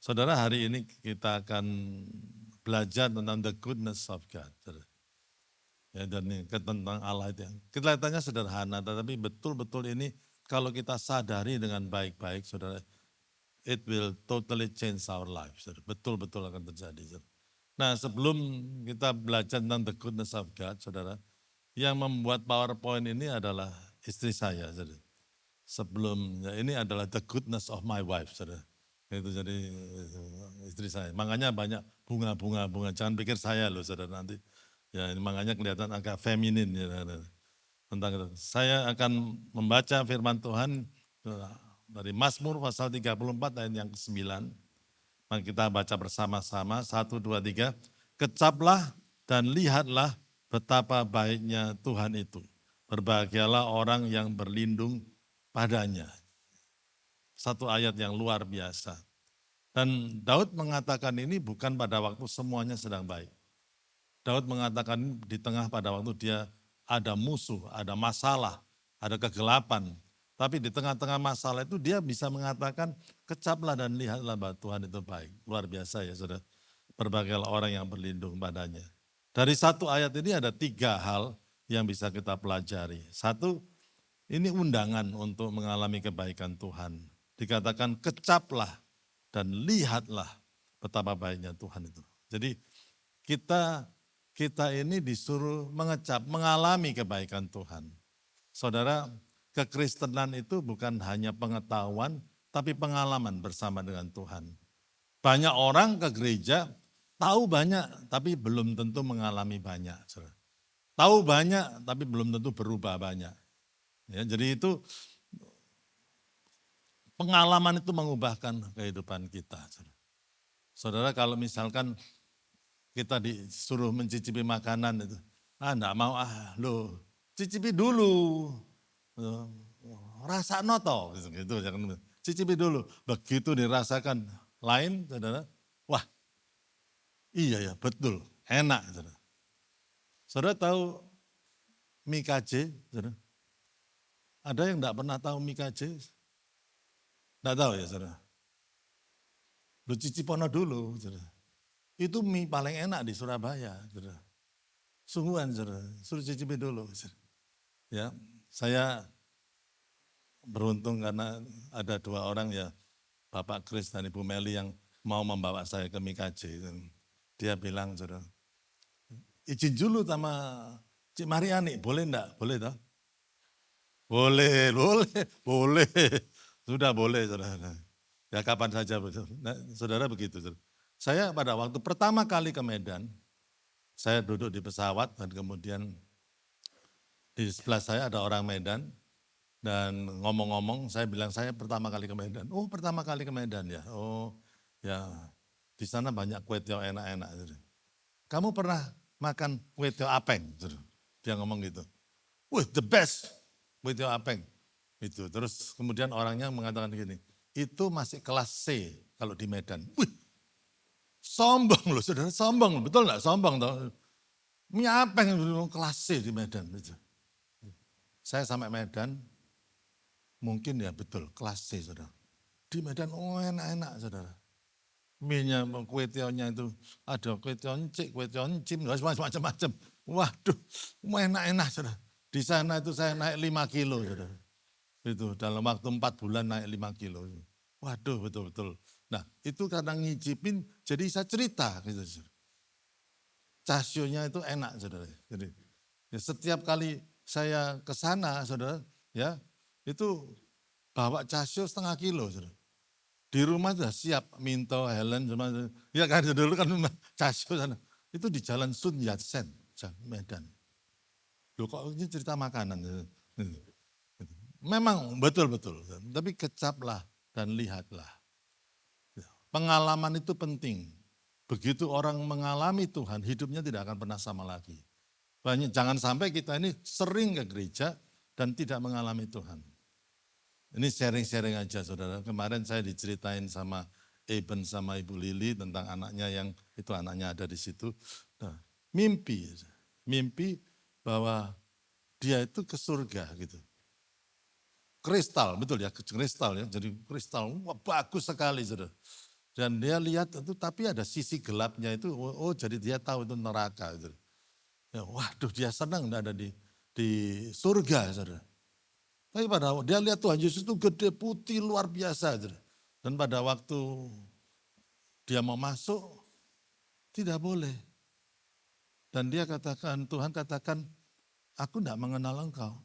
Saudara, hari ini kita akan belajar tentang the goodness of God. Ya, dan ini tentang Allah itu. Kelihatannya sederhana, tetapi betul-betul ini kalau kita sadari dengan baik-baik, saudara, it will totally change our life. Saudara. Betul-betul akan terjadi. Saudara. Nah, sebelum kita belajar tentang the goodness of God, saudara, yang membuat PowerPoint ini adalah istri saya. Saudara. Sebelum, ya, ini adalah the goodness of my wife. Saudara. Itu jadi istri saya. Makanya banyak bunga. Jangan pikir saya loh, saudara, nanti. Ya, ini makanya kelihatan agak feminin. Ya, tentang itu. Saya akan membaca firman Tuhan dari Mazmur pasal 34 ayat yang ke-9. Mari kita baca bersama-sama, 1, 2, 3. Kecaplah dan lihatlah betapa baiknya Tuhan itu. Berbahagialah orang yang berlindung padanya. Satu ayat yang luar biasa. Dan Daud mengatakan ini bukan pada waktu semuanya sedang baik. Daud mengatakan di tengah pada waktu dia ada musuh, ada masalah, ada kegelapan. Tapi di tengah-tengah masalah itu dia bisa mengatakan kecaplah dan lihatlah bahwa Tuhan itu baik. Luar biasa ya saudara. Berbagai orang yang berlindung padanya. Dari satu ayat ini ada 3 hal yang bisa kita pelajari. Satu, ini undangan untuk mengalami kebaikan Tuhan. Dikatakan kecaplah dan lihatlah betapa baiknya Tuhan itu. Jadi kita ini disuruh mengecap, mengalami kebaikan Tuhan. Saudara, kekristenan itu bukan hanya pengetahuan, tapi pengalaman bersama dengan Tuhan. Banyak orang ke gereja, tahu banyak, tapi belum tentu mengalami banyak. Saudara. Tahu banyak, tapi belum tentu berubah banyak. Ya, jadi itu pengalaman itu mengubahkan kehidupan kita. Saudara, kalau misalkan kita disuruh mencicipi makanan itu, enggak mau lo cicipi dulu, rasa noto, gitu, jangan cicipi dulu. Begitu dirasakan lain, saudara, wah iya ya betul, enak. Saudara, saudara tahu mie KJ? Saudara? Ada yang enggak pernah tahu mie KJ? Enggak tahu ya saudara? Lo cicipono dulu, saudara. Itu mie paling enak di Surabaya, saudara. Sungguhan, saudara, suruh cicipi dulu. Saudara. Ya, saya beruntung karena ada 2 orang ya, Bapak Kris dan Ibu Meli yang mau membawa saya ke Mikaje. Dia bilang, saudara, izin dulu sama Cik Mariani, boleh enggak? Boleh toh? Boleh. Sudah boleh, saudara. Ya kapan saja, nah, saudara begitu. Saudara. Saya pada waktu pertama kali ke Medan, saya duduk di pesawat dan kemudian di sebelah saya ada orang Medan, dan ngomong-ngomong saya bilang saya pertama kali ke Medan. Oh pertama kali ke Medan ya, oh ya di sana banyak kue tiaw enak-enak. Kamu pernah makan kue tiaw apeng? Dia ngomong gitu. Wih the best kue tiaw apeng. Itu terus kemudian orangnya mengatakan gini, itu masih kelas C kalau di Medan. Wih sombong loh saudara, sombong, betul nggak sombong toh? Mie apeng kelas C di Medan. Saya sampai Medan, mungkin ya betul, kelas C saudara. Di Medan, oh enak-enak saudara. Mie-nya, kue tiaonya itu, ada kue tiaw encik, kue tiaw encim, macam-macam. Waduh, enak-enak saudara. Di sana itu saya naik 5 kilo saudara. Itu dalam waktu 4 bulan naik 5 kilo. Waduh betul-betul. Nah itu karena ngicipin, jadi saya cerita gitu saudara. Casionya itu enak saudara. Jadi ya, setiap kali saya ke sana saudara, ya itu bawa casio setengah kilo saudara. Di rumah sudah siap, Minto, Helen, ya kan dulu kan casio sana. Itu di Jalan Sun Yat-sen, Medan. Loh kok ini cerita makanan. Memang betul-betul, tapi kecaplah dan lihatlah. Pengalaman itu penting. Begitu orang mengalami Tuhan, hidupnya tidak akan pernah sama lagi. Jangan sampai kita ini sering ke gereja dan tidak mengalami Tuhan. Ini sharing-sharing aja saudara. Kemarin saya diceritain sama Eben sama Ibu Lili tentang anaknya yang itu anaknya ada di situ. Nah, mimpi bahwa dia itu ke surga gitu. Kristal, betul ya, kristal ya. Jadi kristal, wah bagus sekali saudara. Dan dia lihat itu tapi ada sisi gelapnya itu, oh jadi dia tahu itu neraka. Gitu. Ya, waduh dia senang ada di surga. Saudara. Tapi pada dia lihat Tuhan Yesus itu gede putih luar biasa. Saudara. Dan pada waktu dia mau masuk, tidak boleh. Dan dia katakan, Tuhan katakan, aku tidak mengenal engkau.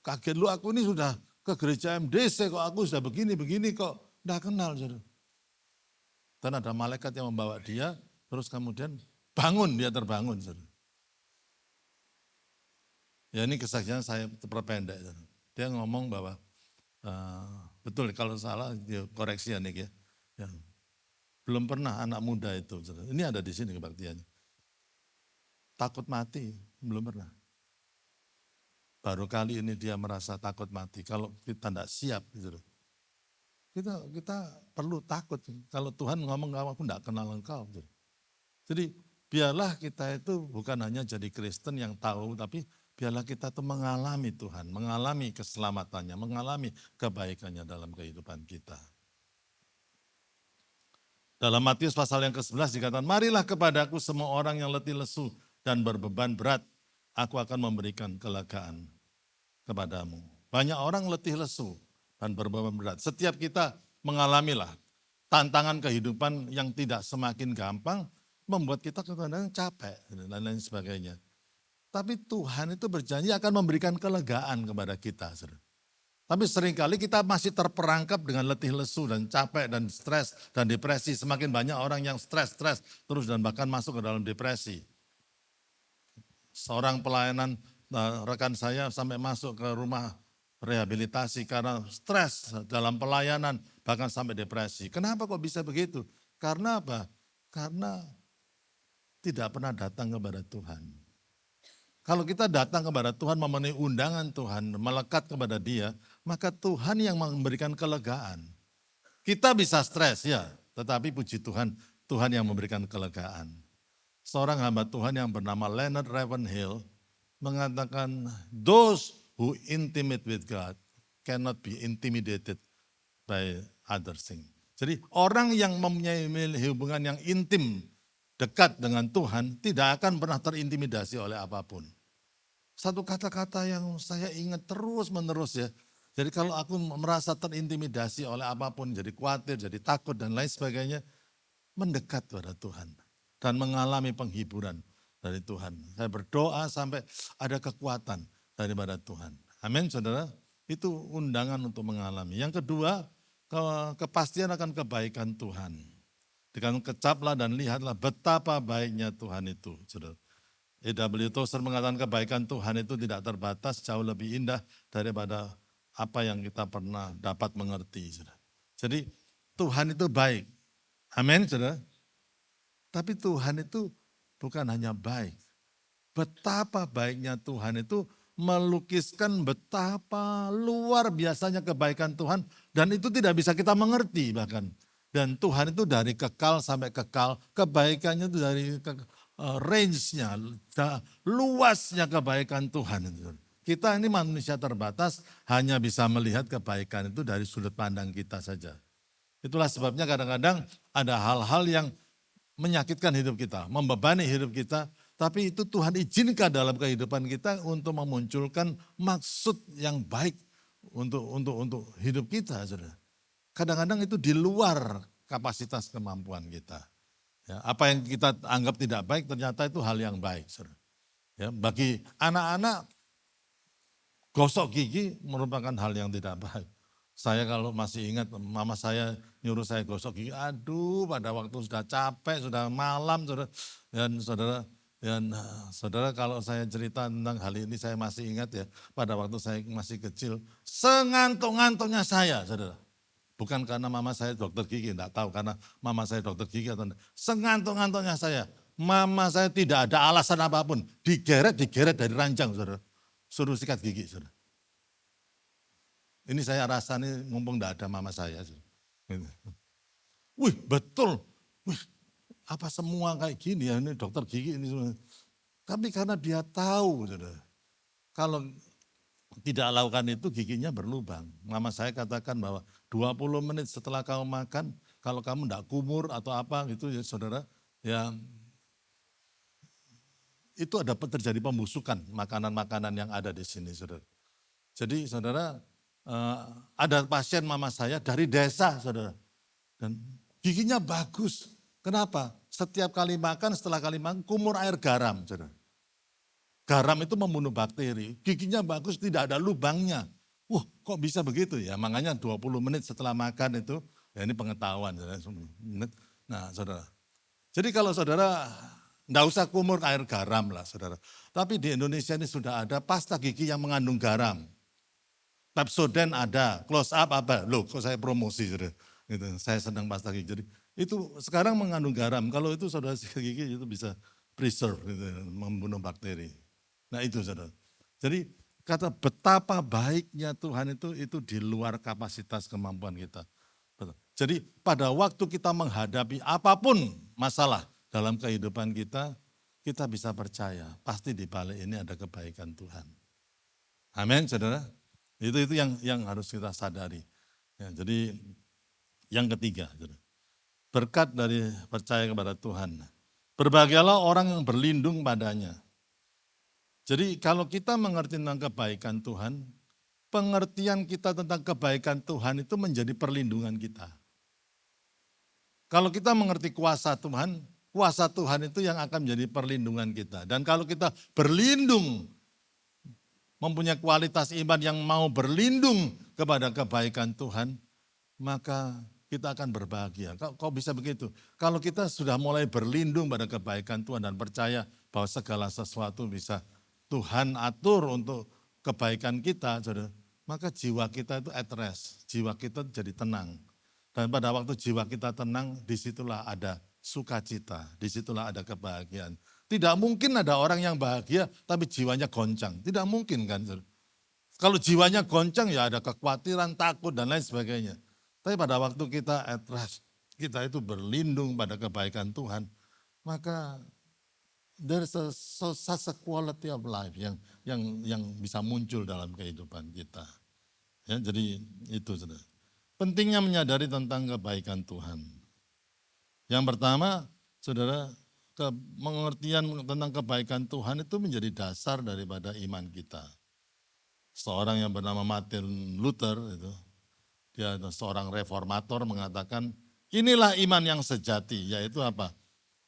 Kaget lu aku ini sudah ke gereja MDC kok aku sudah begini-begini kok. Tidak kenal. Saudara. Dan ada malaikat yang membawa dia, terus kemudian bangun, dia terbangun. Saudara. Ya ini kesaksian saya perpendek. Dia ngomong bahwa, betul kalau salah dia koreksi ya Nick ya. Ya. Belum pernah anak muda itu, saudara. Ini ada di sini kebaktiannya. Takut mati, belum pernah. Baru kali ini dia merasa takut mati. Kalau kita tidak siap, saudara. Kita perlu takut. Kalau Tuhan ngomong, aku tidak kenal engkau. Saudara. Jadi biarlah kita itu bukan hanya jadi Kristen yang tahu, tapi biarlah kita itu mengalami Tuhan, mengalami keselamatannya, mengalami kebaikannya dalam kehidupan kita. Dalam Matius pasal yang ke-11 dikatakan, marilah kepadaku semua orang yang letih lesu dan berbeban berat, aku akan memberikan kelegaan kepadamu. Banyak orang letih lesu dan berbeban berat. Setiap kita mengalamilah tantangan kehidupan yang tidak semakin gampang, membuat kita kadang-kadang capek dan lain-lain sebagainya. Tapi Tuhan itu berjanji akan memberikan kelegaan kepada kita. Tapi seringkali kita masih terperangkap dengan letih lesu dan capek dan stres dan depresi. Semakin banyak orang yang stres terus dan bahkan masuk ke dalam depresi. Seorang pelayanan rekan saya sampai masuk ke rumah rehabilitasi karena stres dalam pelayanan bahkan sampai depresi. Kenapa kok bisa begitu? Karena apa? Karena tidak pernah datang kepada Tuhan. Kalau kita datang kepada Tuhan, memenuhi undangan Tuhan, melekat kepada Dia, maka Tuhan yang memberikan kelegaan. Kita bisa stres ya, tetapi puji Tuhan, Tuhan yang memberikan kelegaan. Seorang hamba Tuhan yang bernama Leonard Ravenhill mengatakan, those who intimate with God cannot be intimidated by other things. Jadi orang yang mempunyai hubungan yang intim, dekat dengan Tuhan, tidak akan pernah terintimidasi oleh apapun. Satu kata-kata yang saya ingat terus menerus ya. Jadi kalau aku merasa terintimidasi oleh apapun, jadi khawatir, jadi takut dan lain sebagainya, mendekat pada Tuhan. Dan mengalami penghiburan dari Tuhan. Saya berdoa sampai ada kekuatan daripada Tuhan. Amin saudara, itu undangan untuk mengalami. Yang kedua, kepastian akan kebaikan Tuhan. Dengan kecaplah dan lihatlah betapa baiknya Tuhan itu. Saudara. A.W. Tozer mengatakan kebaikan Tuhan itu tidak terbatas, jauh lebih indah daripada apa yang kita pernah dapat mengerti. Saudara. Jadi Tuhan itu baik. Amin saudara. Tapi Tuhan itu bukan hanya baik. Betapa baiknya Tuhan itu melukiskan betapa luar biasanya kebaikan Tuhan. Dan itu tidak bisa kita mengerti bahkan. Dan Tuhan itu dari kekal sampai kekal, kebaikannya itu dari range-nya, luasnya kebaikan Tuhan. Kita ini manusia terbatas hanya bisa melihat kebaikan itu dari sudut pandang kita saja. Itulah sebabnya kadang-kadang ada hal-hal yang menyakitkan hidup kita, membebani hidup kita, tapi itu Tuhan izinkan dalam kehidupan kita untuk memunculkan maksud yang baik untuk hidup kita. Saudara. Kadang-kadang itu di luar kapasitas kemampuan kita. Ya, apa yang kita anggap tidak baik ternyata itu hal yang baik. Ya, bagi anak-anak gosok gigi merupakan hal yang tidak baik. Saya kalau masih ingat mama saya nyuruh saya gosok gigi, aduh pada waktu sudah capek, sudah malam. Saudara kalau saya cerita tentang hal ini saya masih ingat ya pada waktu saya masih kecil. Sengantuk-ngantuknya saya saudara. Bukan karena mama saya dokter gigi, enggak tahu karena mama saya dokter gigi atau enggak. Sengantuk-ngantuknya saya, mama saya tidak ada alasan apapun. Digeret dari ranjang, saudara. Suruh sikat gigi, saudara. Ini saya rasa nih mumpung enggak ada mama saya. Saudara. Wih betul, wih apa semua kayak gini ya, ini dokter gigi ini semua. Tapi karena dia tahu, saudara. Kalau tidak lakukan itu giginya berlubang. Mama saya katakan bahwa 20 menit setelah kamu makan, Kalau kamu enggak kumur atau apa gitu ya saudara, ya itu ada terjadi pembusukan makanan-makanan yang ada di sini saudara. Jadi saudara, ada pasien mama saya dari desa saudara. Dan giginya bagus. Kenapa? Setiap kali makan, setelah kali makan, kumur air garam saudara. Garam itu membunuh bakteri, giginya bagus, tidak ada lubangnya. Wah, kok bisa begitu ya? Makanya 20 menit setelah makan itu, ya ini pengetahuan. Nah, saudara. Jadi kalau saudara, enggak usah kumur air garam lah, saudara. Tapi di Indonesia ini sudah ada pasta gigi yang mengandung garam. Pepsodent ada, close up apa? Loh, kok saya promosi, saudara. Gitu, saya senang pasta gigi. Jadi itu sekarang mengandung garam. Kalau itu saudara sikat gigi itu bisa preserve, gitu, membunuh bakteri. Nah itu saudara. Jadi kata betapa baiknya Tuhan itu di luar kapasitas kemampuan kita. Jadi pada waktu kita menghadapi apapun masalah dalam kehidupan kita, kita bisa percaya pasti di balik ini ada kebaikan Tuhan. Amin, saudara. Itu yang harus kita sadari. Ya, jadi yang ketiga, saudara, berkat dari percaya kepada Tuhan. Berbahagialah orang yang berlindung padanya. Jadi kalau kita mengerti tentang kebaikan Tuhan, pengertian kita tentang kebaikan Tuhan itu menjadi perlindungan kita. Kalau kita mengerti kuasa Tuhan itu yang akan menjadi perlindungan kita. Dan kalau kita berlindung, mempunyai kualitas iman yang mau berlindung kepada kebaikan Tuhan, maka kita akan berbahagia. Kok bisa begitu? Kalau kita sudah mulai berlindung pada kebaikan Tuhan dan percaya bahwa segala sesuatu bisa Tuhan atur untuk kebaikan kita, saudara, maka jiwa kita itu at rest, jiwa kita jadi tenang. Dan pada waktu jiwa kita tenang, disitulah ada sukacita, disitulah ada kebahagiaan. Tidak mungkin ada orang yang bahagia tapi jiwanya goncang, tidak mungkin kan. Saudara. Kalau jiwanya goncang ya ada kekhawatiran, takut dan lain sebagainya. Tapi pada waktu kita at rest, kita itu berlindung pada kebaikan Tuhan, maka there's such a quality of life yang bisa muncul dalam kehidupan kita. Ya, jadi itu saudara. Pentingnya menyadari tentang kebaikan Tuhan. Yang pertama, saudara, pengertian tentang kebaikan Tuhan itu menjadi dasar daripada iman kita. Seorang yang bernama Martin Luther itu, dia seorang reformator mengatakan, inilah iman yang sejati, yaitu apa?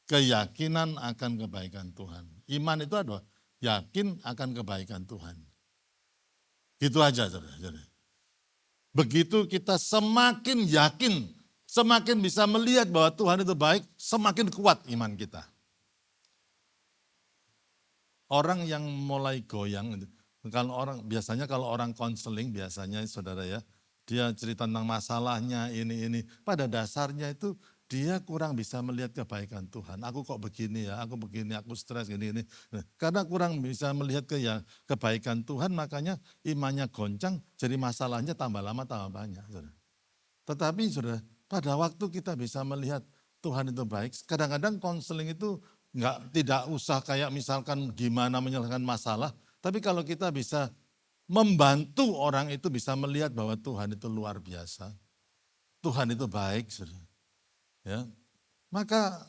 Keyakinan akan kebaikan Tuhan. Iman itu adalah yakin akan kebaikan Tuhan. Gitu aja, saudara. Begitu kita semakin yakin, semakin bisa melihat bahwa Tuhan itu baik, semakin kuat iman kita. Orang yang mulai goyang, biasanya kalau orang konseling biasanya saudara ya, dia cerita tentang masalahnya ini. Pada dasarnya itu dia kurang bisa melihat kebaikan Tuhan. Aku kok begini ya, aku begini, aku stres gini. Karena kurang bisa melihat kebaikan Tuhan, makanya imannya goncang, jadi masalahnya tambah lama tambah banyak. Saudara. Tetapi saudara, pada waktu kita bisa melihat Tuhan itu baik, kadang-kadang konseling itu tidak usah kayak misalkan gimana menyelesaikan masalah, tapi kalau kita bisa membantu orang itu bisa melihat bahwa Tuhan itu luar biasa, Tuhan itu baik, saudara. Ya, maka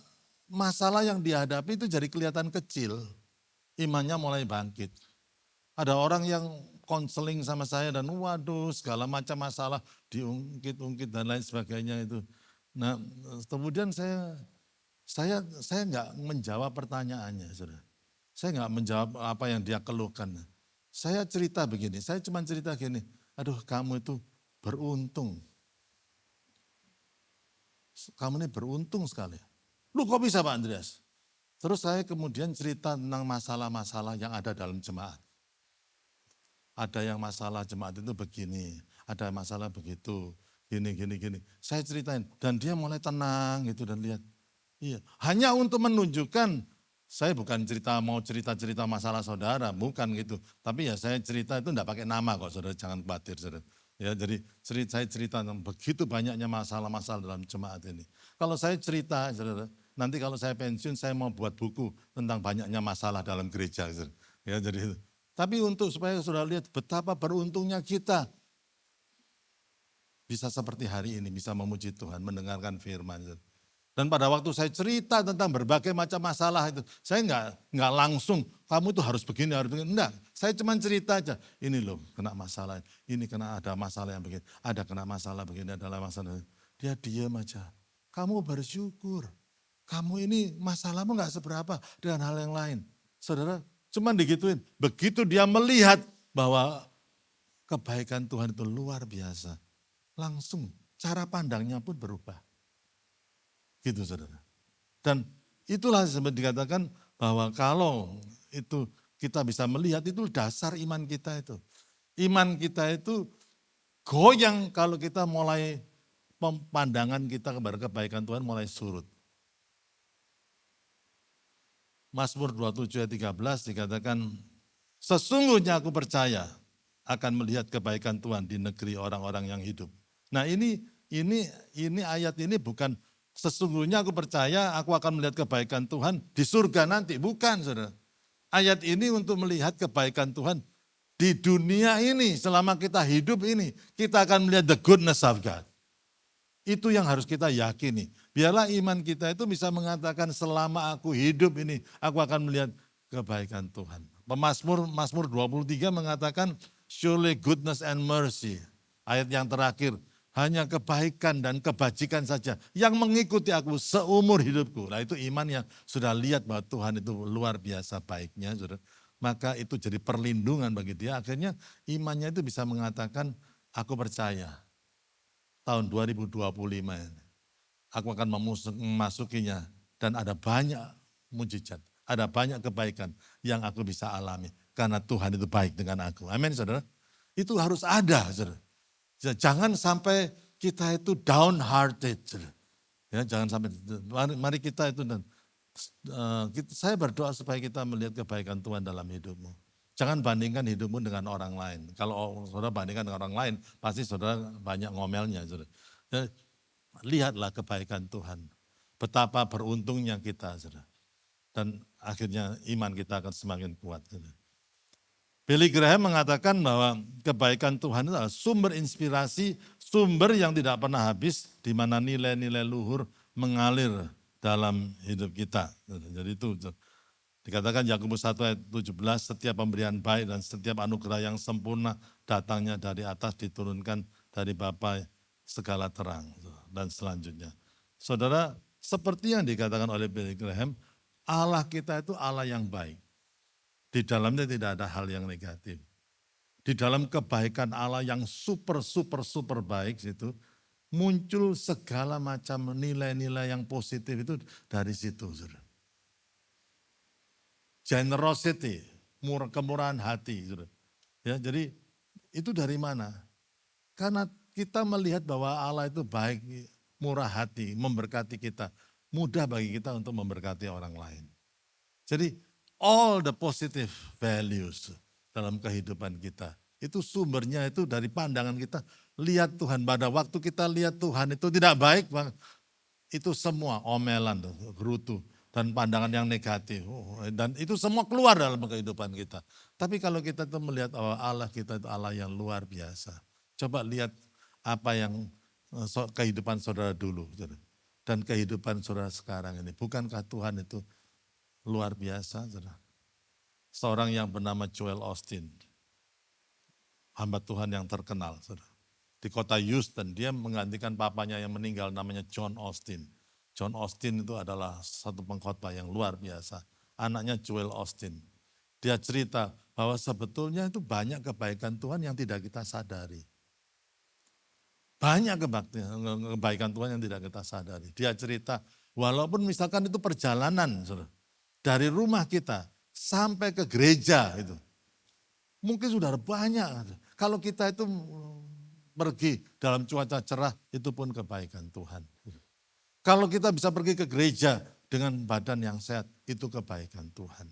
masalah yang dihadapi itu jadi kelihatan kecil, imannya mulai bangkit. Ada orang yang konseling sama saya dan waduh segala macam masalah diungkit-ungkit dan lain sebagainya itu. Nah kemudian saya nggak menjawab pertanyaannya, saudara. Saya nggak menjawab apa yang dia keluhkan. Saya cerita begini, saya cuma cerita gini, aduh kamu itu beruntung. Kamu ini beruntung sekali. Lu kok bisa Pak Andreas? Terus saya kemudian cerita tentang masalah-masalah yang ada dalam jemaat. Ada yang masalah jemaat itu begini, ada masalah begitu, gini. Saya ceritain dan dia mulai tenang gitu dan lihat. Iya, hanya untuk menunjukkan saya bukan mau cerita masalah saudara, bukan gitu. Tapi ya saya cerita itu enggak pakai nama kok saudara, jangan khawatir saudara. Ya, jadi saya cerita tentang begitu banyaknya masalah-masalah dalam jemaat ini. Kalau saya cerita, saudara, nanti kalau saya pensiun saya mau buat buku tentang banyaknya masalah dalam gereja. Saudara. Ya, jadi tapi supaya saudara lihat betapa beruntungnya kita. bisa seperti hari ini, bisa memuji Tuhan, mendengarkan firman. Dan pada waktu saya cerita tentang berbagai macam masalah itu, saya nggak langsung, kamu tuh harus begini, harus begini. Enggak, saya cuma cerita aja. Ini loh kena masalah, ini kena ada masalah yang begini, ada kena masalah begini, adalah masalah. Dia diam aja. Kamu bersyukur. Kamu ini masalahmu nggak seberapa dengan hal yang lain. Saudara, cuman digituin. Begitu dia melihat bahwa kebaikan Tuhan itu luar biasa. Langsung cara pandangnya pun berubah. Gitu saudara. Dan itulah sebenarnya dikatakan bahwa kalau itu kita bisa melihat itu dasar iman kita itu. Iman kita itu goyang kalau kita mulai pandangan kita kepada kebaikan Tuhan mulai surut. Mazmur 27 ayat 13 dikatakan, sesungguhnya aku percaya akan melihat kebaikan Tuhan di negeri orang-orang yang hidup. Nah ini ayat ini bukan sesungguhnya aku percaya aku akan melihat kebaikan Tuhan di surga nanti. Bukan saudara. Ayat ini untuk melihat kebaikan Tuhan di dunia ini. Selama kita hidup ini kita akan melihat the goodness of God. Itu yang harus kita yakini. Biarlah iman kita itu bisa mengatakan selama aku hidup ini aku akan melihat kebaikan Tuhan. Mazmur 23 mengatakan surely goodness and mercy. Ayat yang terakhir, hanya kebaikan dan kebajikan saja yang mengikuti aku seumur hidupku. Nah itu iman yang sudah lihat bahwa Tuhan itu luar biasa baiknya. Maka itu jadi perlindungan bagi dia. Akhirnya imannya itu bisa mengatakan aku percaya tahun 2025 ini aku akan memasukinya dan ada banyak mujizat. Ada banyak kebaikan yang aku bisa alami. Karena Tuhan itu baik dengan aku. Amin saudara. Itu harus ada saudara. Jangan sampai kita itu downhearted. Ya, jangan sampai, mari kita itu, saya berdoa supaya kita melihat kebaikan Tuhan dalam hidupmu. Jangan bandingkan hidupmu dengan orang lain. Kalau saudara bandingkan dengan orang lain, pasti saudara banyak ngomelnya. Saudara. Ya, lihatlah kebaikan Tuhan. Betapa beruntungnya kita. Saudara. Dan akhirnya iman kita akan semakin kuat. Billy Graham mengatakan bahwa kebaikan Tuhan itu adalah sumber inspirasi, sumber yang tidak pernah habis, di mana nilai-nilai luhur mengalir dalam hidup kita. Jadi itu dikatakan Yakobus 1 ayat 17, setiap pemberian baik dan setiap anugerah yang sempurna datangnya dari atas, diturunkan dari Bapa segala terang. Dan selanjutnya. Saudara, seperti yang dikatakan oleh Billy Graham, Allah kita itu Allah yang baik. Di dalamnya tidak ada hal yang negatif. Di dalam kebaikan Allah yang super baik itu, muncul segala macam nilai-nilai yang positif itu dari situ. Saudara. Generosity, kemurahan hati. Saudara. Ya, jadi itu dari mana? Karena kita melihat bahwa Allah itu baik, murah hati, memberkati kita. Mudah bagi kita untuk memberkati orang lain. Jadi all the positive values dalam kehidupan kita. Itu sumbernya itu dari pandangan kita. Lihat Tuhan, pada waktu kita lihat Tuhan itu tidak baik, itu semua omelan, gerutu, dan pandangan yang negatif. Dan itu semua keluar dalam kehidupan kita. Tapi kalau kita itu melihat Allah kita itu Allah yang luar biasa. Coba lihat apa yang kehidupan saudara dulu. Dan kehidupan saudara sekarang ini. Bukankah Tuhan itu luar biasa? Saudara? Seorang yang bernama Joel Osteen. Hamba Tuhan yang terkenal. Saudara. Di kota Houston, dia menggantikan papanya yang meninggal namanya John Osteen. John Osteen itu adalah satu pengkhotbah yang luar biasa. Anaknya Joel Osteen. Dia cerita bahwa sebetulnya itu banyak kebaikan Tuhan yang tidak kita sadari. Banyak kebaikan Tuhan yang tidak kita sadari. Dia cerita, walaupun misalkan itu perjalanan dari rumah kita sampai ke gereja itu. Mungkin sudah banyak. Kalau kita itu pergi dalam cuaca cerah, itu pun kebaikan Tuhan. Kalau kita bisa pergi ke gereja dengan badan yang sehat, itu kebaikan Tuhan.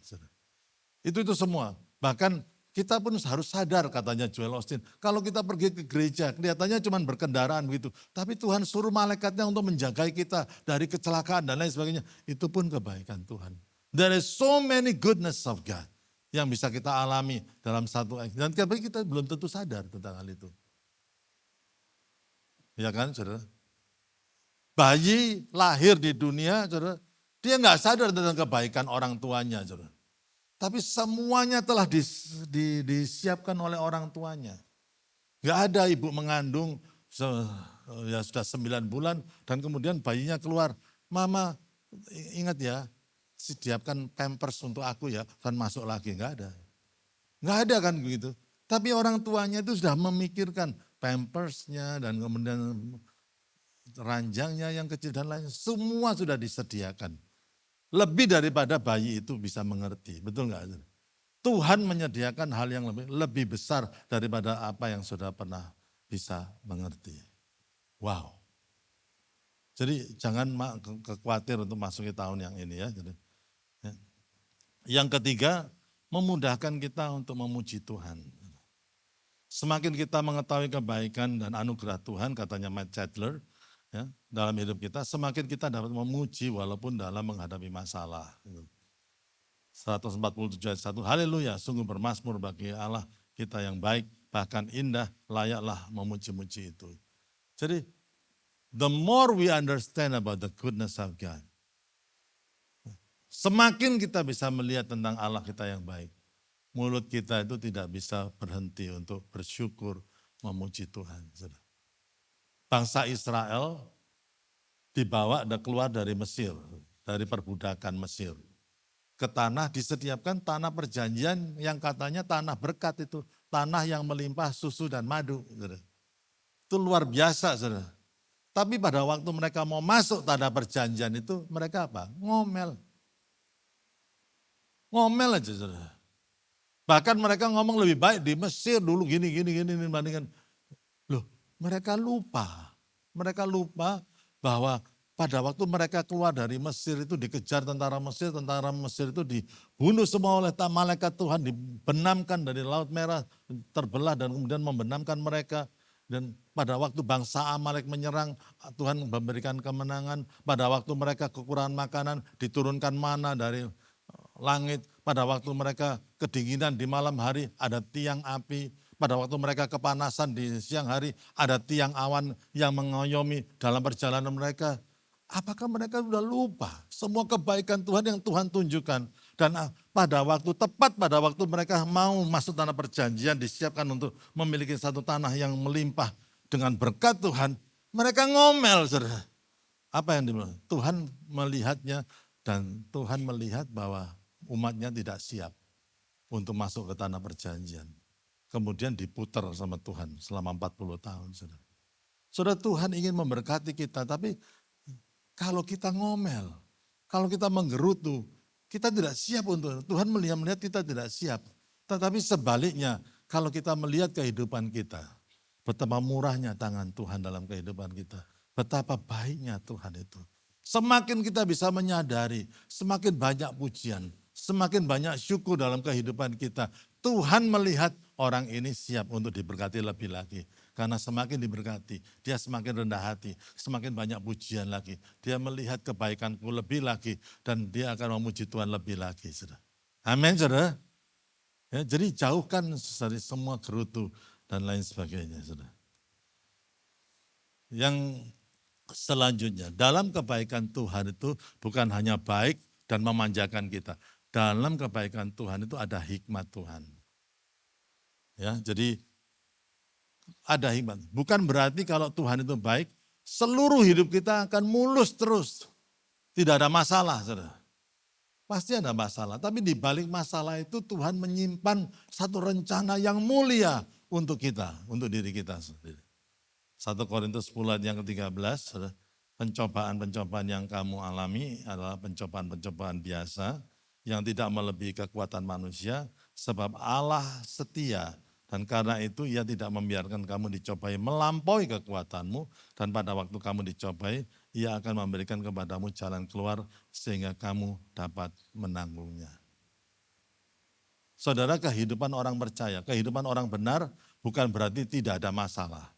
Itu semua. Bahkan kita pun harus sadar katanya Joel Osteen. Kalau kita pergi ke gereja, kelihatannya cuma berkendaraan begitu. Tapi Tuhan suruh malaikatnya untuk menjaga kita dari kecelakaan dan lain sebagainya. Itu pun kebaikan Tuhan. There is so many goodness of God yang bisa kita alami dalam satu dan kita belum tentu sadar tentang hal itu. Ya kan, saudara? Bayi lahir di dunia, saudara, dia nggak sadar tentang kebaikan orang tuanya, saudara. Tapi semuanya telah disiapkan oleh orang tuanya. Nggak ada ibu mengandung ya sudah 9 bulan dan kemudian bayinya keluar. Mama ingat ya, siapkan pampers untuk aku ya, dan masuk lagi. Nggak ada. Nggak ada kan begitu. Tapi orang tuanya itu sudah memikirkan pampersnya dan kemudian ranjangnya yang kecil dan lain, semua sudah disediakan. Lebih daripada bayi itu bisa mengerti, betul nggak? Tuhan menyediakan hal yang lebih besar daripada apa yang sudah pernah bisa mengerti. Wow. Jadi jangan khawatir untuk masuki tahun yang ini ya. Yang ketiga, memudahkan kita untuk memuji Tuhan. Semakin kita mengetahui kebaikan dan anugerah Tuhan, katanya Matt Chandler, ya, dalam hidup kita, semakin kita dapat memuji walaupun dalam menghadapi masalah. 147 ayat 1, haleluya, sungguh bermasmur bagi Allah kita yang baik, bahkan indah, layaklah memuji-muji itu. Jadi, the more we understand about the goodness of God, semakin kita bisa melihat tentang Allah kita yang baik, mulut kita itu tidak bisa berhenti untuk bersyukur memuji Tuhan. Bangsa Israel dibawa dan keluar dari Mesir, dari perbudakan Mesir. Ke tanah disediakan tanah perjanjian yang katanya tanah berkat itu. Tanah yang melimpah susu dan madu. Itu luar biasa. Tapi pada waktu mereka mau masuk tanah perjanjian itu mereka apa? Ngomel. Ngomel aja. Bahkan mereka ngomong lebih baik di Mesir dulu gini dibandingkan. Loh, mereka lupa. Mereka lupa bahwa pada waktu mereka keluar dari Mesir itu dikejar tentara Mesir itu dibunuh semua oleh malaikat Tuhan, dibenamkan dari Laut Merah, terbelah dan kemudian membenamkan mereka. Dan pada waktu bangsa Amalek menyerang, Tuhan memberikan kemenangan. Pada waktu mereka kekurangan makanan, diturunkan mana dari langit. Pada waktu mereka kedinginan di malam hari, ada tiang api. Pada waktu mereka kepanasan di siang hari, ada tiang awan yang mengayomi dalam perjalanan mereka. Apakah mereka sudah lupa semua kebaikan Tuhan yang Tuhan tunjukkan. Dan tepat pada waktu mereka mau masuk tanah perjanjian, disiapkan untuk memiliki satu tanah yang melimpah dengan berkat Tuhan. Mereka ngomel, saudara. Apa yang dibilang? Tuhan melihatnya dan Tuhan melihat bahwa umatnya tidak siap untuk masuk ke tanah perjanjian. Kemudian diputar sama Tuhan selama 40 tahun. Saudara, saudara, Tuhan ingin memberkati kita, tapi kalau kita ngomel, kalau kita menggerutu, kita tidak siap untuk Tuhan melihat kita tidak siap. Tetapi sebaliknya, kalau kita melihat kehidupan kita, betapa murahnya tangan Tuhan dalam kehidupan kita, betapa baiknya Tuhan itu. Semakin kita bisa menyadari, semakin banyak pujian, semakin banyak syukur dalam kehidupan kita. Tuhan melihat orang ini siap untuk diberkati lebih lagi. Karena semakin diberkati, dia semakin rendah hati, semakin banyak pujian lagi. Dia melihat kebaikanku lebih lagi dan dia akan memuji Tuhan lebih lagi. Saudara. Amin, saudara. Ya, jadi jauhkan dari semua gerutu dan lain sebagainya. Saudara. Yang selanjutnya, dalam kebaikan Tuhan itu bukan hanya baik dan memanjakan kita. Dalam kebaikan Tuhan itu ada hikmat Tuhan. Ya, jadi ada hikmat. Bukan berarti kalau Tuhan itu baik, seluruh hidup kita akan mulus terus. Tidak ada masalah, saudara. Pasti ada masalah. Tapi di balik masalah itu Tuhan menyimpan satu rencana yang mulia untuk kita, untuk diri kita sendiri. 1 Korintus 10 ayat yang ke-13, saudara. Pencobaan-pencobaan yang kamu alami adalah pencobaan-pencobaan biasa yang tidak melebihi kekuatan manusia, sebab Allah setia. Dan karena itu ia tidak membiarkan kamu dicobai melampaui kekuatanmu. Dan pada waktu kamu dicobai, ia akan memberikan kepadamu jalan keluar sehingga kamu dapat menanggungnya. Saudara, kehidupan orang percaya, kehidupan orang benar bukan berarti tidak ada masalah.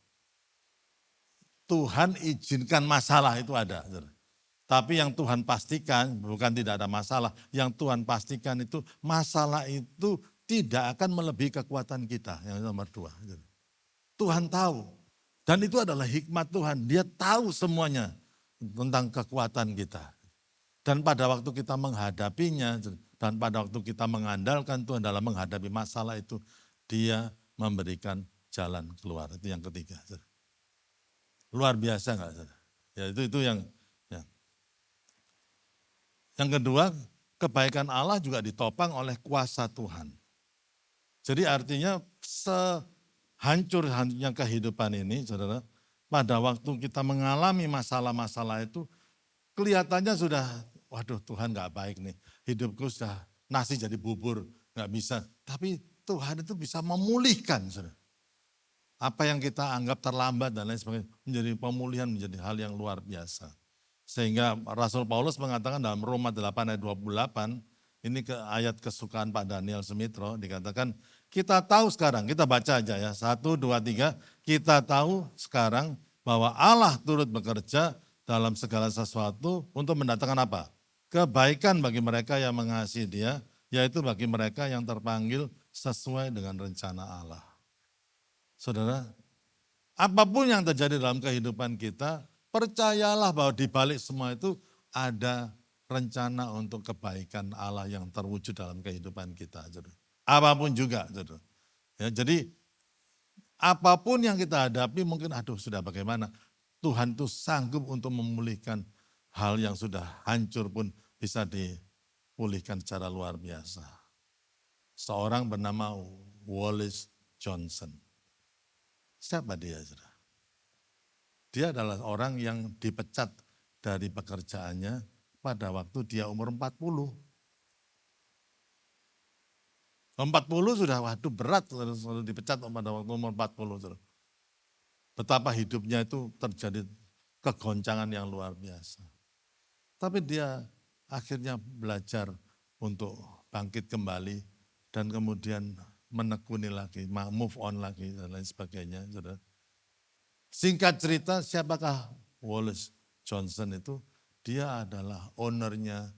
Tuhan izinkan masalah itu ada. Tapi yang Tuhan pastikan bukan tidak ada masalah. Yang Tuhan pastikan itu masalah itu tidak akan melebihi kekuatan kita. Yang nomor 2. Tuhan tahu Dan itu adalah hikmat Tuhan. Dia tahu semuanya tentang kekuatan kita. Dan pada waktu kita menghadapinya, dan pada waktu kita mengandalkan Tuhan dalam menghadapi masalah itu, dia memberikan jalan keluar. Itu yang ketiga. Luar biasa enggak? Ya itu ya. Yang kedua, kebaikan Allah juga ditopang oleh kuasa Tuhan. Jadi artinya sehancur-hancurnya kehidupan ini, saudara, pada waktu kita mengalami masalah-masalah itu, kelihatannya sudah, waduh Tuhan gak baik nih, hidupku sudah nasi jadi bubur, gak bisa. Tapi Tuhan itu bisa memulihkan, saudara. Apa yang kita anggap terlambat dan lain sebagainya, menjadi pemulihan, menjadi hal yang luar biasa. Sehingga Rasul Paulus mengatakan dalam Roma 8 ayat 28, ini ke ayat kesukaan Pak Daniel Semitro, dikatakan kita tahu sekarang, kita baca aja ya, 1, 2, 3, kita tahu sekarang bahwa Allah turut bekerja dalam segala sesuatu untuk mendatangkan apa? Kebaikan bagi mereka yang mengasihi Dia, yaitu bagi mereka yang terpanggil sesuai dengan rencana Allah. Saudara, apapun yang terjadi dalam kehidupan kita, percayalah bahwa di balik semua itu ada rencana untuk kebaikan Allah yang terwujud dalam kehidupan kita. Apapun juga. Ya, jadi apapun yang kita hadapi mungkin aduh sudah bagaimana. Tuhan itu sanggup untuk memulihkan hal yang sudah hancur pun bisa dipulihkan secara luar biasa. Seorang bernama Wallace Johnson. Siapa dia? Dia adalah orang yang dipecat dari pekerjaannya pada waktu dia umur 40. 40 sudah waduh berat kalau dipecat pada waktu umur 40. Betapa hidupnya itu terjadi kegoncangan yang luar biasa. Tapi dia akhirnya belajar untuk bangkit kembali dan kemudian menekuni lagi, move on lagi dan lain sebagainya. Singkat cerita, siapakah Wallace Johnson itu? Dia adalah ownernya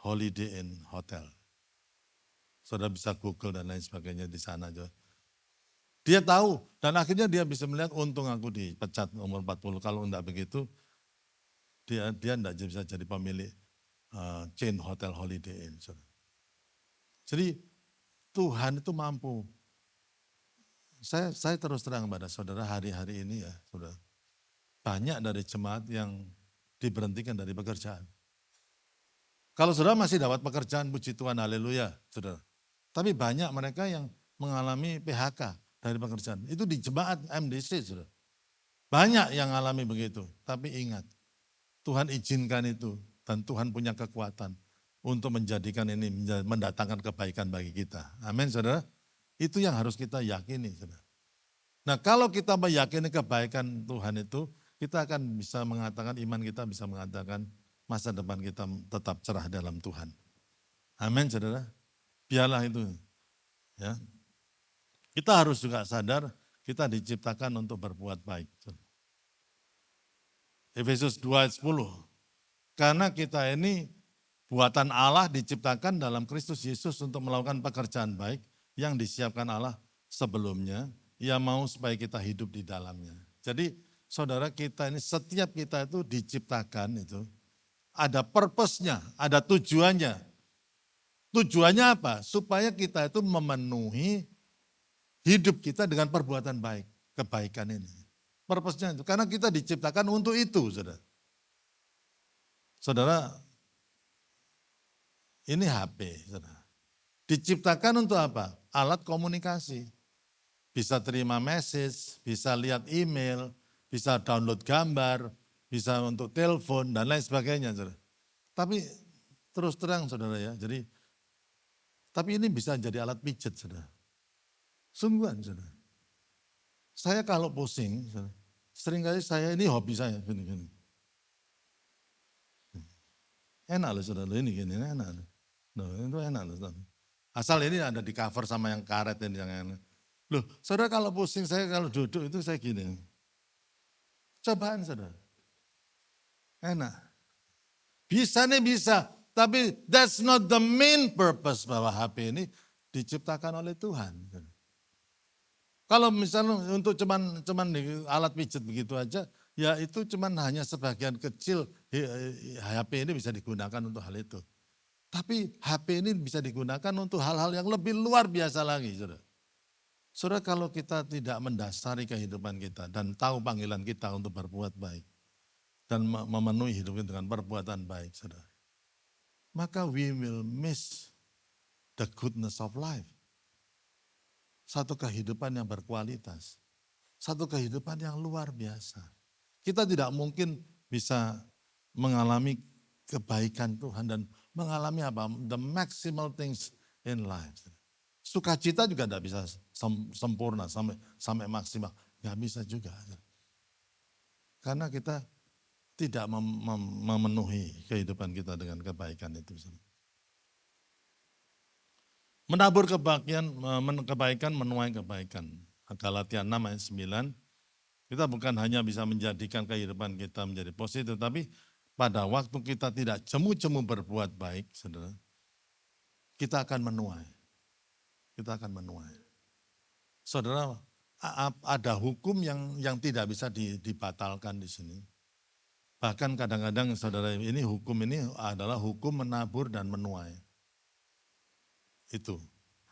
Holiday Inn Hotel. Saudara bisa Google dan lain sebagainya di sana. Dia tahu dan akhirnya dia bisa melihat untung aku dipecat umur 40. Kalau enggak begitu, dia enggak bisa jadi pemilik chain hotel Holiday Inn. Jadi Tuhan itu mampu. Saya terus terang pada saudara hari-hari ini ya, saudara. Banyak dari jemaat yang diberhentikan dari pekerjaan. Kalau saudara masih dapat pekerjaan, puji Tuhan, haleluya, saudara. Tapi banyak mereka yang mengalami PHK dari pekerjaan. Itu di jemaat MDC, saudara. Banyak yang mengalami begitu. Tapi ingat, Tuhan izinkan itu dan Tuhan punya kekuatan untuk menjadikan ini, mendatangkan kebaikan bagi kita. Amin, saudara. Itu yang harus kita yakini. Saudara. Nah kalau kita meyakini kebaikan Tuhan itu, kita akan bisa mengatakan, iman kita bisa mengatakan masa depan kita tetap cerah dalam Tuhan. Amin, saudara. Biarlah itu. Ya. Kita harus juga sadar, kita diciptakan untuk berbuat baik. Efesus 2 ayat 10. Karena kita ini buatan Allah diciptakan dalam Kristus Yesus untuk melakukan pekerjaan baik yang disiapkan Allah sebelumnya, ia mau supaya kita hidup di dalamnya. Jadi saudara kita ini, setiap kita itu diciptakan itu, ada purpose-nya, ada tujuannya. Tujuannya apa? Supaya kita itu memenuhi hidup kita dengan perbuatan baik, kebaikan ini. Purpose-nya itu, karena kita diciptakan untuk itu, saudara. Saudara, ini HP, saudara. Diciptakan untuk apa? Alat komunikasi. Bisa terima message, bisa lihat email, bisa download gambar, bisa untuk telepon dan lain sebagainya. Saudara. Tapi terus terang saudara ya, tapi ini bisa jadi alat pijet saudara. Sungguhan saudara. Saya kalau pusing, saudara, seringkali ini hobi saya. Gini. Enak loh saudara, ini gini enak loh. Nah, itu enak loh saudara. Asal ini ada di cover sama yang karet ini yang enak. Loh, saudara kalau pusing, saya kalau duduk itu saya gini. Cobaan saudara. Enak. Bisa nih bisa, tapi that's not the main purpose bahwa HP ini diciptakan oleh Tuhan. Kalau misalnya untuk cuman di alat pijat begitu aja, ya itu cuman hanya sebagian kecil HP ini bisa digunakan untuk hal itu. Tapi HP ini bisa digunakan untuk hal-hal yang lebih luar biasa lagi, saudara. Saudara, kalau kita tidak mendasari kehidupan kita dan tahu panggilan kita untuk berbuat baik dan memenuhi hidup kita dengan perbuatan baik, saudara, maka we will miss the goodness of life. Satu kehidupan yang berkualitas, satu kehidupan yang luar biasa. Kita tidak mungkin bisa mengalami kebaikan Tuhan dan mengalami apa? The maximal things in life. Sukacita juga tidak bisa sempurna sampai maksimal, nggak bisa juga. Karena kita tidak memenuhi kehidupan kita dengan kebaikan itu. Menabur kebaikan, menuai kebaikan. Galatia 6 ayat 9, kita bukan hanya bisa menjadikan kehidupan kita menjadi positif, tapi pada waktu kita tidak jemu-jemu berbuat baik, saudara, kita akan menuai. Kita akan menuai. Saudara, ada hukum yang tidak bisa dibatalkan di sini. Bahkan kadang-kadang saudara, ini hukum ini adalah hukum menabur dan menuai. Itu.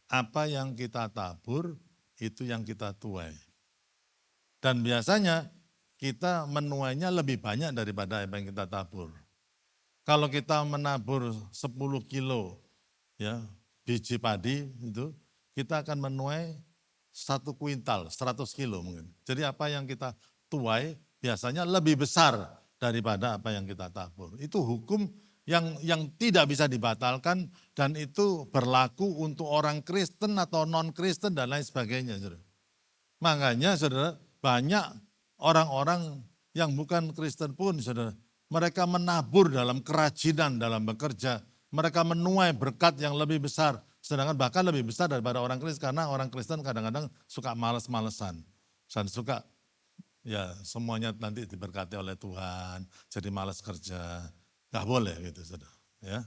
Apa yang kita tabur, itu yang kita tuai. Dan biasanya kita menuainya lebih banyak daripada apa yang kita tabur. Kalau kita menabur 10 kilo ya biji padi itu, kita akan menuai 1 kuintal, 100 kilo mungkin. Jadi apa yang kita tuai biasanya lebih besar daripada apa yang kita tabur. Itu hukum yang tidak bisa dibatalkan dan itu berlaku untuk orang Kristen atau non-Kristen dan lain sebagainya. Saudara. Makanya saudara, banyak orang-orang yang bukan Kristen pun saudara, mereka menabur dalam kerajinan dalam bekerja, mereka menuai berkat yang lebih besar, sedangkan bahkan lebih besar daripada orang Kristen, karena orang Kristen kadang-kadang suka males-malesan, dan suka ya semuanya nanti diberkati oleh Tuhan, jadi malas kerja, nggak boleh gitu saudara. Ya.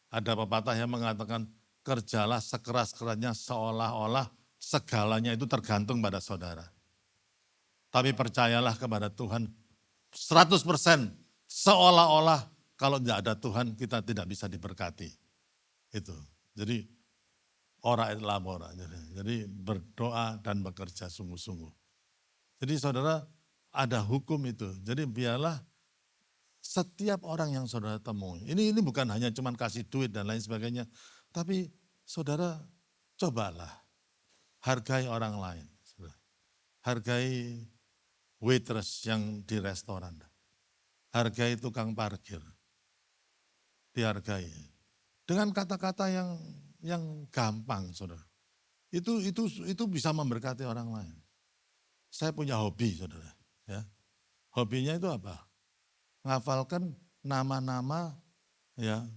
Ada pepatah yang mengatakan kerjalah sekeras-kerasnya seolah-olah segalanya itu tergantung pada saudara. Tapi percayalah kepada Tuhan 100% seolah-olah kalau tidak ada Tuhan kita tidak bisa diberkati. Itu. Jadi ora et labora. Jadi berdoa dan bekerja sungguh-sungguh. Jadi saudara ada hukum itu. Jadi biarlah setiap orang yang saudara temui. Ini bukan hanya cuman kasih duit dan lain sebagainya. Tapi saudara cobalah hargai orang lain. Hargai waitress yang di restoran. Hargai tukang parkir. Dihargai. Dengan kata-kata yang gampang, saudara. Itu bisa memberkati orang lain. Saya punya hobi, saudara. Ya. Hobinya itu apa? Ngafalkan nama-nama ya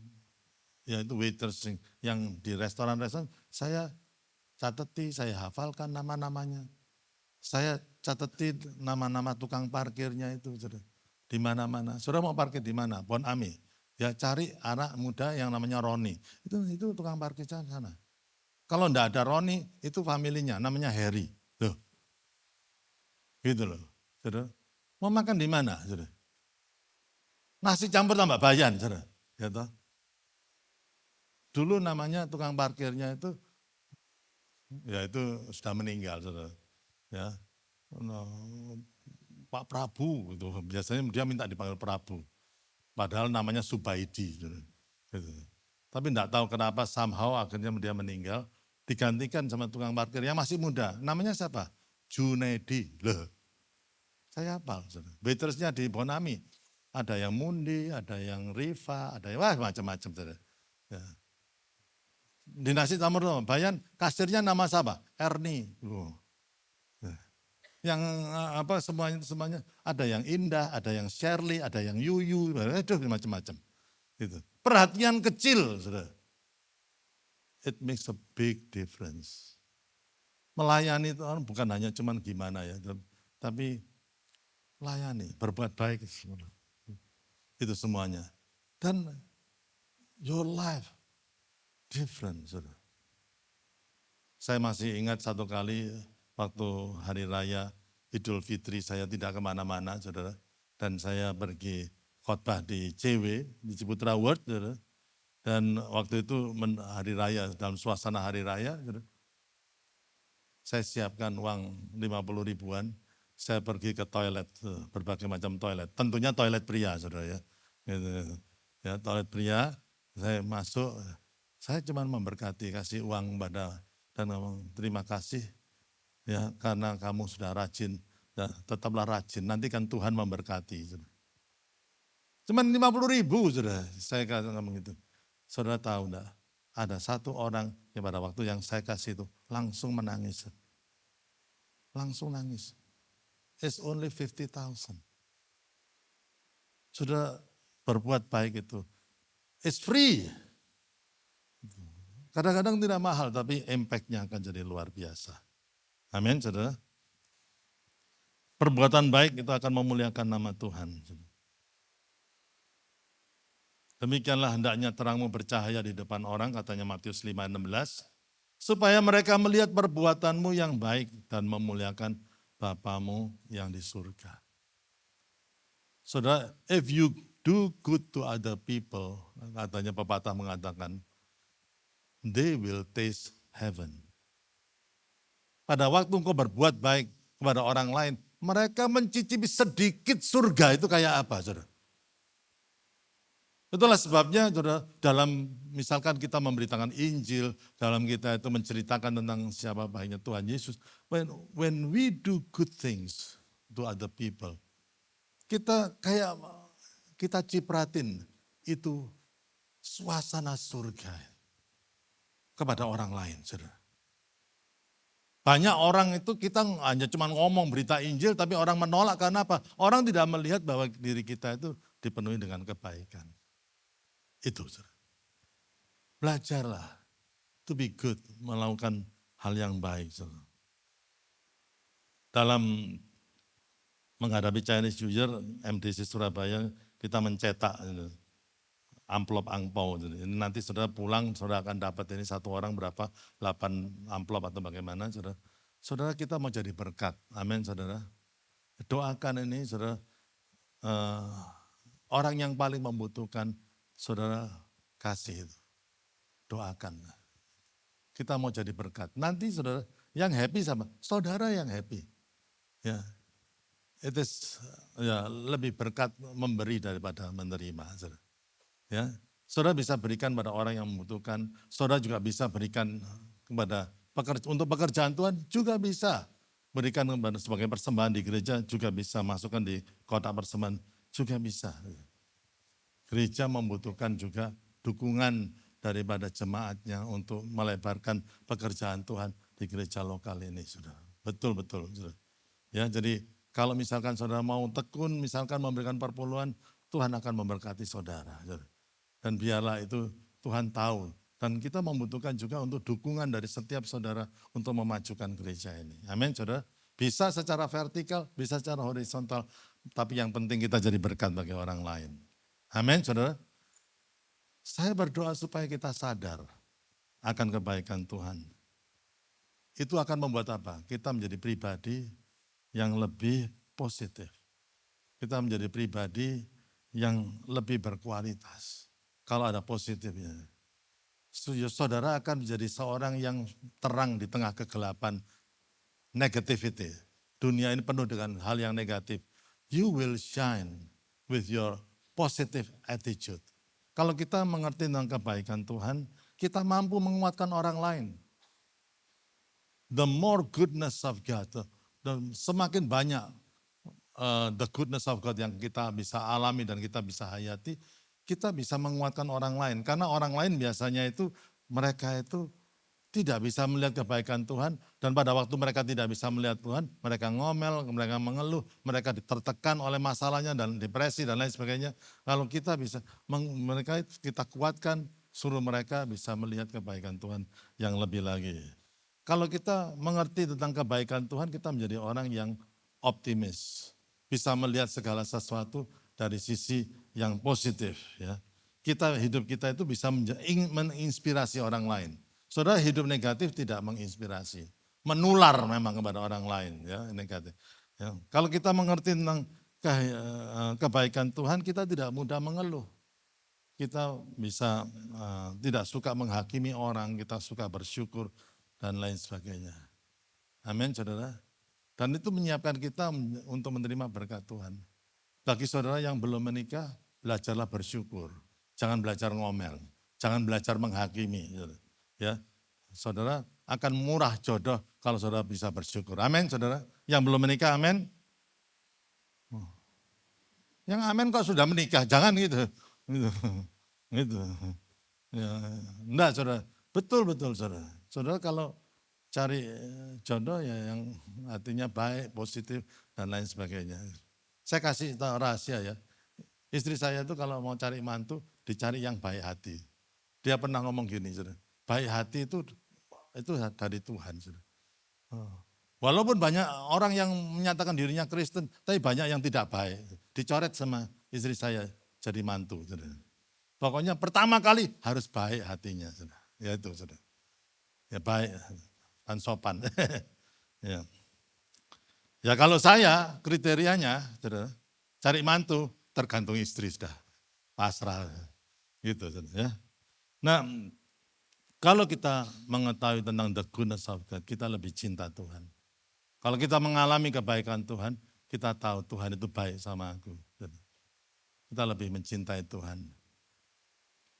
itu waiters yang di restoran-restoran. Saya cateti, saya hafalkan nama-namanya. Saya catetin nama-nama tukang parkirnya itu, saudara. Di mana-mana. Saudara mau parkir di mana? Bon Ami. Ya cari anak muda yang namanya Roni. Itu tukang parkir sana. Kalau enggak ada Roni, itu familinya namanya Harry. Loh. Gitu loh. Saudara. Mau makan di mana, saudara? Nasi campur tambah bayan, saudara. Ya toh. Dulu namanya tukang parkirnya itu ya itu sudah meninggal, saudara. Ya. Pak Prabu itu biasanya dia minta dipanggil Prabu. Padahal namanya Subaidi. Gitu. Tapi enggak tahu kenapa somehow akhirnya dia meninggal. Digantikan sama tukang parkir yang masih muda. Namanya siapa? Junaidi. Loh, saya hafal. Waitersnya di Bonami. Ada yang Mundi, ada yang Riva, ada yang macam-macam. Ya. Di nasi campur bayan, kasirnya nama siapa? Ernie. Loh. Yang apa semuanya ada yang Indah, ada yang Shirley, ada yang Yuyu, aduh macam-macam. Gitu. Perhatian kecil, saudara. It makes a big difference. Melayani itu bukan hanya cuman gimana ya, tapi layani, berbuat baik itu semuanya. Dan your life different, saudara. Saya masih ingat satu kali waktu hari raya Idul Fitri saya tidak kemana-mana, saudara. Dan saya pergi khotbah di CW, di Ciputra World, saudara. Dan waktu itu hari raya, dalam suasana hari raya, saudara. Saya siapkan uang 50 ribuan, saya pergi ke toilet, berbagai macam toilet. Tentunya toilet pria, saudara ya. Gitu. Ya, toilet pria, saya masuk, saya cuma memberkati, kasih uang pada dan ngomong terima kasih ya karena kamu sudah rajin, ya, tetaplah rajin, nanti kan Tuhan memberkati. Cuman 50 ribu sudah, saya ngomong itu. Saudara tahu enggak, ada satu orang yang pada waktu yang saya kasih itu langsung menangis. Langsung nangis. It's only 50,000. Sudah berbuat baik itu. It's free. Kadang-kadang tidak mahal, tapi impact-nya akan jadi luar biasa. Amin, saudara. Perbuatan baik itu akan memuliakan nama Tuhan. Demikianlah hendaknya terangmu bercahaya di depan orang, katanya Matius 5:16, supaya mereka melihat perbuatanmu yang baik dan memuliakan Bapamu yang di surga. Saudara, if you do good to other people, katanya pepatah mengatakan, they will taste heaven. Pada waktu engkau berbuat baik kepada orang lain, mereka mencicipi sedikit surga itu kayak apa, saudara? Itulah sebabnya, saudara, dalam misalkan kita memberitakan Injil, dalam kita itu menceritakan tentang siapa baiknya Tuhan Yesus, when we do good things to other people, kita kayak kita cipratin itu suasana surga kepada orang lain, saudara. Banyak orang itu kita hanya cuma ngomong berita Injil, tapi orang menolak karena apa? Orang tidak melihat bahwa diri kita itu dipenuhi dengan kebaikan. Itu, saudara. Belajarlah to be good, melakukan hal yang baik, saudara. Dalam menghadapi Chinese New Year, MDC Surabaya, kita mencetak amplop angpau. Ini nanti saudara pulang, saudara akan dapat ini satu orang berapa, 8 amplop atau bagaimana, saudara. Saudara kita mau jadi berkat, amin saudara. Doakan ini saudara, orang yang paling membutuhkan, saudara kasih itu. Doakan. Kita mau jadi berkat. Nanti saudara, yang happy sama, saudara yang happy. Ya, it is ya, lebih berkat memberi daripada menerima. Saudara. Ya, saudara bisa berikan pada orang yang membutuhkan, saudara juga bisa berikan kepada untuk pekerjaan Tuhan juga bisa. Berikan sebagai persembahan di gereja juga bisa, masukkan di kotak persembahan juga bisa. Gereja membutuhkan juga dukungan daripada jemaatnya untuk melebarkan pekerjaan Tuhan di gereja lokal ini, saudara. Betul-betul, saudara. Ya, jadi kalau misalkan saudara mau tekun, misalkan memberikan perpuluhan, Tuhan akan memberkati saudara. Dan biarlah itu Tuhan tahu. Dan kita membutuhkan juga untuk dukungan dari setiap saudara untuk memajukan gereja ini. Amin, saudara. Bisa secara vertikal, bisa secara horizontal, tapi yang penting kita jadi berkat bagi orang lain. Amin, saudara. Saya berdoa supaya kita sadar akan kebaikan Tuhan. Itu akan membuat apa? Kita menjadi pribadi yang lebih positif. Kita menjadi pribadi yang lebih berkualitas. Kalau ada positifnya. Saudara akan menjadi seorang yang terang di tengah kegelapan negativity. Dunia ini penuh dengan hal yang negatif. You will shine with your positive attitude. Kalau kita mengerti tentang kebaikan Tuhan, kita mampu menguatkan orang lain. The more goodness of God, semakin banyak the goodness of God yang kita bisa alami dan kita bisa hayati, kita bisa menguatkan orang lain. Karena orang lain biasanya itu, mereka itu tidak bisa melihat kebaikan Tuhan. Dan pada waktu mereka tidak bisa melihat Tuhan, mereka ngomel, mereka mengeluh, mereka tertekan oleh masalahnya dan depresi dan lain sebagainya. Kalau kita bisa, mereka kita kuatkan, suruh mereka bisa melihat kebaikan Tuhan yang lebih lagi. Kalau kita mengerti tentang kebaikan Tuhan, kita menjadi orang yang optimis. Bisa melihat segala sesuatu dari sisi yang positif. Ya. Hidup kita itu bisa menginspirasi orang lain. Saudara, hidup negatif tidak menginspirasi. menular memang kepada orang lain ya negatif. Ya. Kalau kita mengerti tentang kebaikan Tuhan, kita tidak mudah mengeluh. Kita bisa tidak suka menghakimi orang, kita suka bersyukur dan lain sebagainya. Amin saudara. Dan itu menyiapkan kita untuk menerima berkat Tuhan. Bagi saudara yang belum menikah, belajarlah bersyukur. Jangan belajar ngomel, jangan belajar menghakimi. Ya, saudara akan murah jodoh kalau saudara bisa bersyukur. Amin saudara. Yang belum menikah, amin. Yang amin kok sudah menikah, jangan gitu. Gitu. Ya, enggak saudara, betul saudara. Saudara kalau cari jodoh ya yang artinya baik, positif dan lain sebagainya. Saya kasih tahu rahasia ya. Istri saya itu kalau mau cari mantu dicari yang baik hati. Dia pernah ngomong gini, saudara. Baik hati itu dari Tuhan, saudara. Walaupun banyak orang yang menyatakan dirinya Kristen, tapi banyak yang tidak baik. Dicoret sama istri saya jadi mantu, saudara. Pokoknya pertama kali harus baik hatinya, saudara. Ya itu, saudara. Ya baik dan sopan. Ya. Ya kalau saya kriterianya, saudara, cari mantu tergantung istri sudah, pasrah, gitu, saudara. Ya. Nah, kalau kita mengetahui tentang the goodness of God, kita lebih cinta Tuhan. Kalau kita mengalami kebaikan Tuhan, kita tahu Tuhan itu baik sama aku. Saudara. Kita lebih mencintai Tuhan.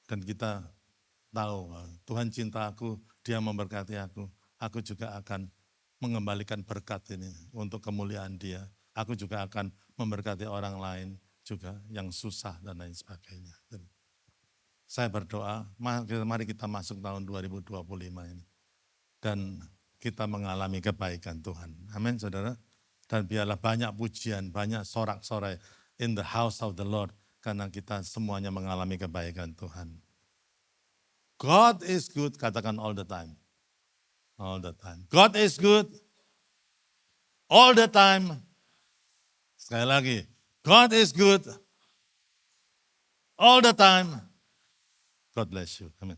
Dan kita tahu Tuhan cinta aku, Dia memberkati aku juga akan mengembalikan berkat ini untuk kemuliaan Dia. Aku juga akan memberkati orang lain juga yang susah dan lain sebagainya. Saya berdoa, mari kita masuk tahun 2025 ini. Dan kita mengalami kebaikan Tuhan. Amin saudara. Dan biarlah banyak pujian, banyak sorak-sorai in the house of the Lord. Karena kita semuanya mengalami kebaikan Tuhan. God is good, katakan all the time. All the time. God is good all the time. Sekali lagi, God is good all the time. God bless you. Amen.